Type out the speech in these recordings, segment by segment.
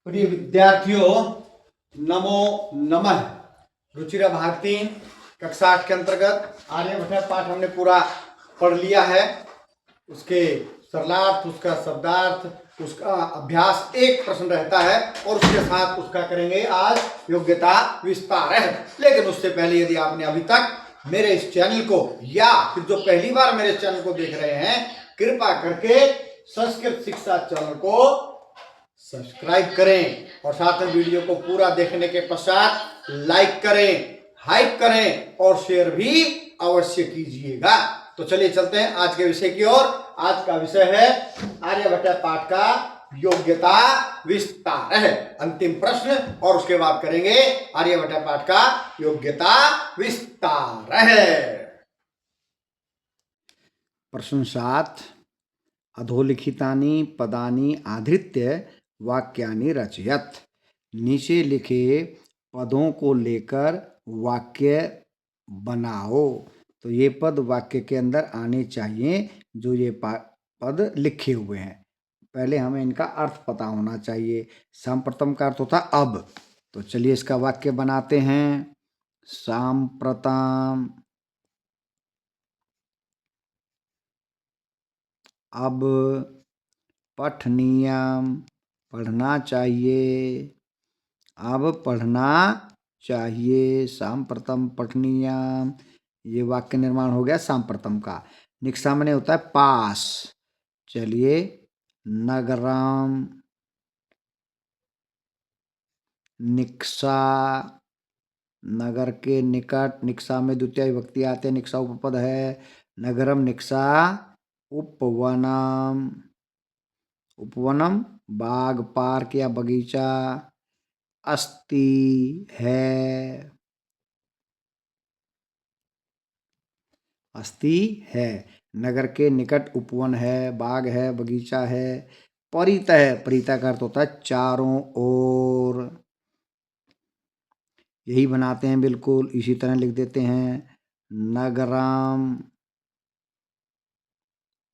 प्रिय विद्यार्थियों, नमो नमः। रुचिरा भारती कक्षा 8 के अंतर्गत आर्यभट्ट पाठ हमने पूरा पढ़ लिया है। उसके सरलार्थ, उसका शब्दार्थ, उसका अभ्यास एक प्रश्न रहता है और उसके साथ उसका करेंगे आज योग्यता विस्तार है। लेकिन उससे पहले यदि आपने अभी तक मेरे इस चैनल को या फिर जो पहली बार मेरे चैनल को देख रहे हैं, कृपा करके संस्कृत शिक्षा चैनल को सब्सक्राइब करें और साथ में वीडियो को पूरा देखने के पश्चात लाइक करें, हाइप करें और शेयर भी अवश्य कीजिएगा। तो चलिए चलते हैं आज के विषय की ओर। आज का विषय है आर्यभट्ट पाठ का योग्यता विस्तार है। अंतिम प्रश्न और उसके बाद करेंगे आर्यभट्ट पाठ का योग्यता विस्तार है। प्रश्न 7, अधोलिखितानि पदानि आधृत्य वाक्यानि रचयत। नीचे लिखे पदों को लेकर वाक्य बनाओ। तो ये पद वाक्य के अंदर आने चाहिए जो ये पद लिखे हुए हैं। पहले हमें इनका अर्थ पता होना चाहिए। सांप्रतम का अर्थ होता अब। तो चलिए इसका वाक्य बनाते हैं। सांप्रतम अब पठनीयम पढ़ना चाहिए। अब पढ़ना चाहिए। सांप्रतम पठनीयम, ये वाक्य निर्माण हो गया सांप्रतम का। निक्सामने होता है पास। चलिए नगरम, निक्सा, नगर के निकट। निक्सा में द्वितीय विभक्ति आते हैं। निक्सा उपपद है। नगरम निक्सा उपवनम। उपवनम बाग, पार्क या बगीचा। अस्ति है। अस्ति है। नगर के निकट उपवन है, बाग है, बगीचा है। परित है, परिता का अर्थ होता है चारों ओर। यही बनाते हैं बिल्कुल इसी तरह लिख देते हैं। नगरम,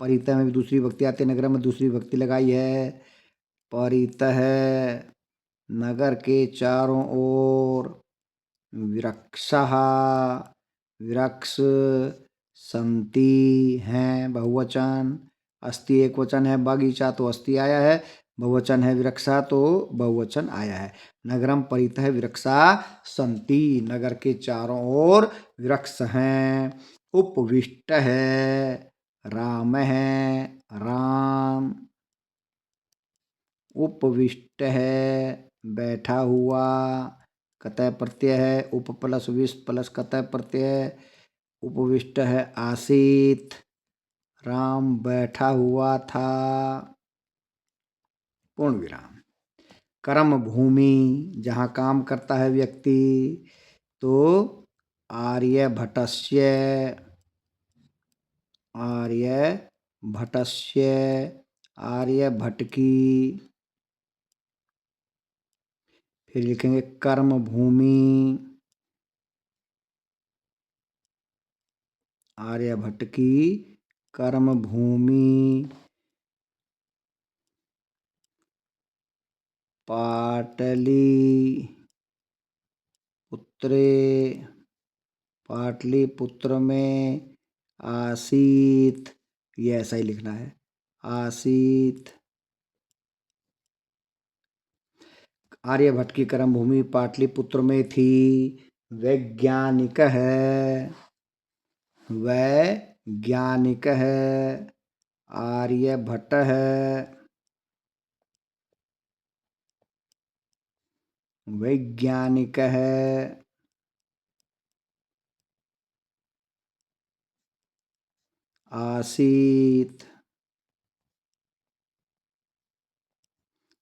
परित में भी दूसरी विभक्ति आती है। नगरम में दूसरी विभक्ति लगाई है। परित है, नगर के चारों ओर। वृक्षः, वृक्ष। संति हैं, बहुवचन। अस्ति एक वचन है। बगीचा तो अस्ति आया है। बहुवचन है वृक्षा तो बहुवचन आया है। नगरम परितः वृक्षा संति, नगर के चारों ओर वृक्ष हैं। उपविष्ट है, राम है, राम। उपविष्ट है, बैठा हुआ। कतय प्रत्यय है। उप प्लस विष्ट प्लस कतय प्रत्यय है। उपविष्ट है आसीत, राम बैठा हुआ था। पूर्ण विराम। कर्म भूमि, जहाँ काम करता है व्यक्ति। तो आर्यभटस्य, आर्यभटस्य, आर्यभट्ट की। फिर लिखेंगे कर्म भूमि, आर्यभट्ट की कर्म भूमि। पाटली पुत्रे, पाटलिपुत्र में। आसीत, ये ऐसा ही लिखना है, आसीत। आर्यभट्ट की कर्म भूमि पाटलिपुत्र में थी। वैज्ञानिक है, वैज्ञानिक है। आर्यभट्ट है, वैज्ञानिक है। आसीत।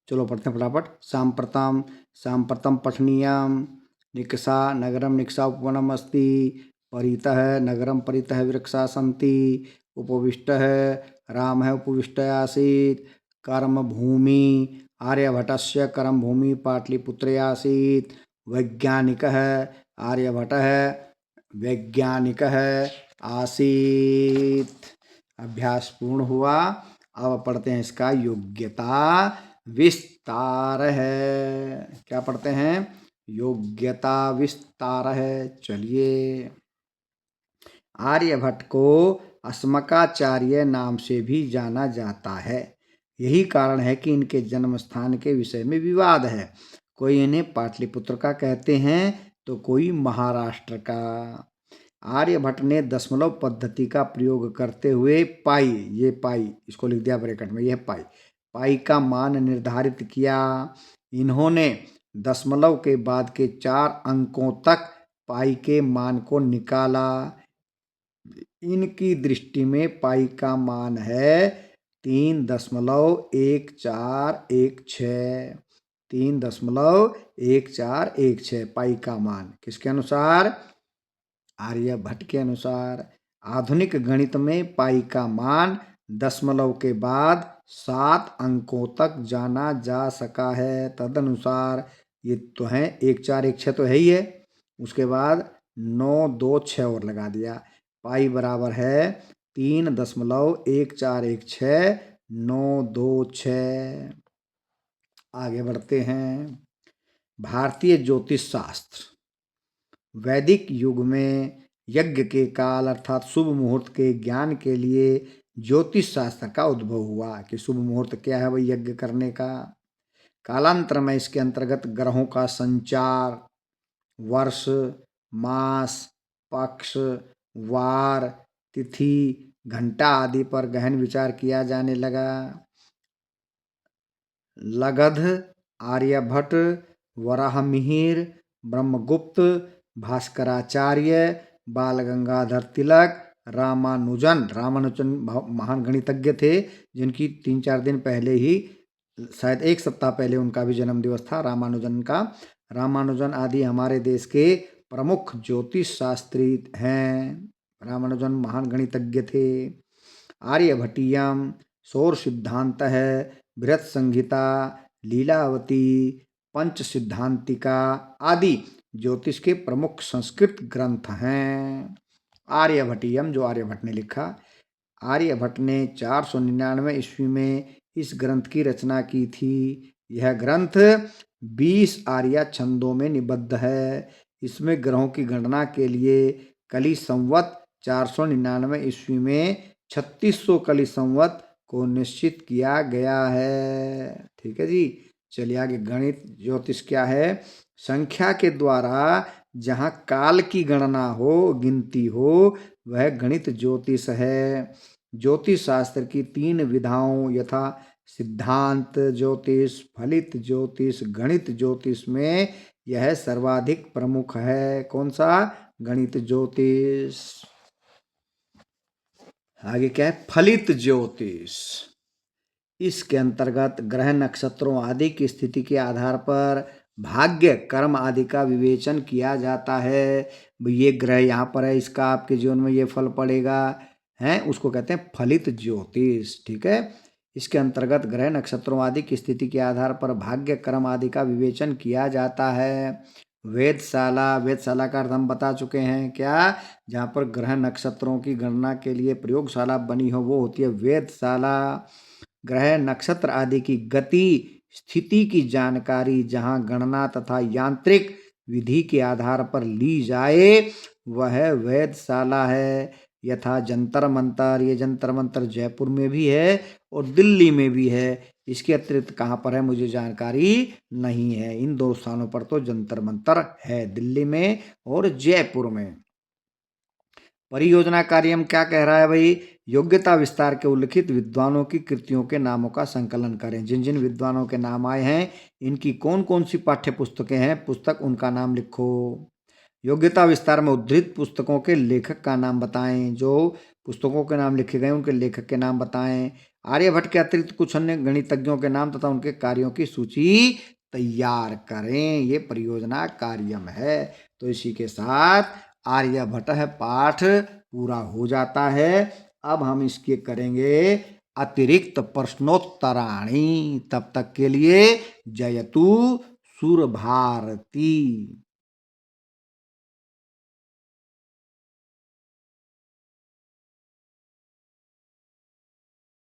चलो पढ़ते हैं फटाफट। सांप्रतम, सांप्रतम पठनीयम। निक्सा, नगरम निक्सा उपवनम अस्ति। परितः, नगरम परितः वृक्षा सन्ति। उपविष्ट है, राम है उपविष्ट आसीत्। कर्म भूमि, आर्यभटस्य कर्म भूमि पाटलिपुत्रे आसीत्। वैज्ञानिक है, आर्यभट है, वैज्ञानिक है आसीत्। अभ्यास पूर्ण हुआ। अब पढ़ते हैं इसका योग्यता विस्तार है। क्या पढ़ते हैं? योग्यता विस्तार है। चलिए, आर्यभट्ट को अस्मकाचार्य नाम से भी जाना जाता है। यही कारण है कि इनके जन्म स्थान के विषय में विवाद है। कोई इन्हें पाटलिपुत्र का कहते हैं तो कोई महाराष्ट्र का। आर्यभट्ट ने दशमलव पद्धति का प्रयोग करते हुए पाई, ये पाई इसको लिख दिया ब्रैकेट में, यह पाई का मान निर्धारित किया। इन्होंने दशमलव के बाद के 4 अंकों तक पाई के मान को निकाला। इनकी दृष्टि में पाई का मान है 3.1416। 3.1416 पाई का मान किसके अनुसार? आर्यभट्ट के अनुसार। आधुनिक गणित में पाई का मान दशमलव के बाद 7 अंकों तक जाना जा सका है। तदनुसार ये तो है 1416 तो है ही है, उसके बाद 926 और लगा दिया। पाई बराबर है 3.1416,926। आगे बढ़ते हैं। भारतीय ज्योतिष शास्त्र। वैदिक युग में यज्ञ के काल अर्थात शुभ मुहूर्त के ज्ञान के लिए ज्योतिष शास्त्र का उद्भव हुआ कि शुभ मुहूर्त क्या है वही यज्ञ करने का। कालांतर में इसके अंतर्गत ग्रहों का संचार, वर्ष, मास, पक्ष, वार, तिथि, घंटा आदि पर गहन विचार किया जाने लगा। लगध, आर्यभट्ट, वराहमिहिर, ब्रह्मगुप्त, भास्कराचार्य, बाल गंगाधर तिलक, रामानुजन महान गणितज्ञ थे जिनकी 3-4 दिन पहले ही, शायद 1 सप्ताह पहले उनका भी जन्म दिवस था रामानुजन का। रामानुजन आदि हमारे देश के प्रमुख ज्योतिष शास्त्री हैं। रामानुजन महान गणितज्ञ थे। आर्यभट्टियम, सौर सिद्धांत है, बृहत संहिता, लीलावती, पंच सिद्धांतिका आदि ज्योतिष के प्रमुख संस्कृत ग्रंथ हैं। आर्यभट्टियम जो आर्यभट्ट ने लिखा। आर्यभट्ट ने 499 ईस्वी में इस ग्रंथ की रचना की थी। यह ग्रंथ 20 आर्या छंदों में निबद्ध है। इसमें ग्रहों की गणना के लिए कली संवत 499 ईस्वी में 3600 कली संवत को निश्चित किया गया है। ठीक है जी। चलिए आगे। गणित ज्योतिष क्या है? संख्या के द्वारा जहाँ काल की गणना हो, गिनती हो, वह गणित ज्योतिष है। ज्योतिष शास्त्र की 3 विधाओं यथा सिद्धांत ज्योतिष, फलित ज्योतिष, गणित ज्योतिष में यह सर्वाधिक प्रमुख है। कौन सा? गणित ज्योतिष। आगे क्या है? फलित ज्योतिष। इसके अंतर्गत ग्रह नक्षत्रों आदि की स्थिति के आधार पर भाग्य, कर्म आदि का विवेचन किया जाता है। ये ग्रह यहाँ पर है, इसका आपके जीवन में ये फल पड़ेगा, हैं, उसको कहते हैं फलित ज्योतिष। ठीक है। इसके अंतर्गत ग्रह नक्षत्रों आदि की स्थिति के आधार पर भाग्य, कर्म आदि का विवेचन किया जाता है। वेधशाला का अर्थ हम बता चुके हैं क्या? जहाँ पर ग्रह नक्षत्रों की गणना के लिए प्रयोगशाला बनी हो वो होती है वेधशाला। ग्रह नक्षत्र आदि की गति स्थिति की जानकारी जहाँ गणना तथा यांत्रिक विधि के आधार पर ली जाए वह वेधशाला है। यथा जंतर मंतर, ये जंतर मंतर जयपुर में भी है और दिल्ली में भी है। इसके अतिरिक्त कहाँ पर है मुझे जानकारी नहीं है। इन 2 स्थानों पर तो जंतर मंतर है, दिल्ली में और जयपुर में। परियोजना कार्यम क्या कह रहा है भाई? योग्यता विस्तार के उल्लिखित विद्वानों की कृतियों के नामों का संकलन करें। जिन जिन विद्वानों के नाम आए हैं इनकी कौन कौन सी पाठ्य पुस्तकें हैं, पुस्तक उनका नाम लिखो। योग्यता विस्तार में उद्धृत पुस्तकों के लेखक का नाम बताएं। जो पुस्तकों के नाम लिखे गए उनके लेखक के नाम बताएं। आर्यभट्ट के अतिरिक्त कुछ अन्य गणितज्ञों के नाम तथा उनके कार्यों की सूची तैयार करें। ये परियोजना कार्यम है। तो इसी के साथ आर्यभट्ट पाठ पूरा हो जाता है। अब हम इसके करेंगे अतिरिक्त प्रश्नोत्तराणी। तब तक के लिए जयतु सुरभारती।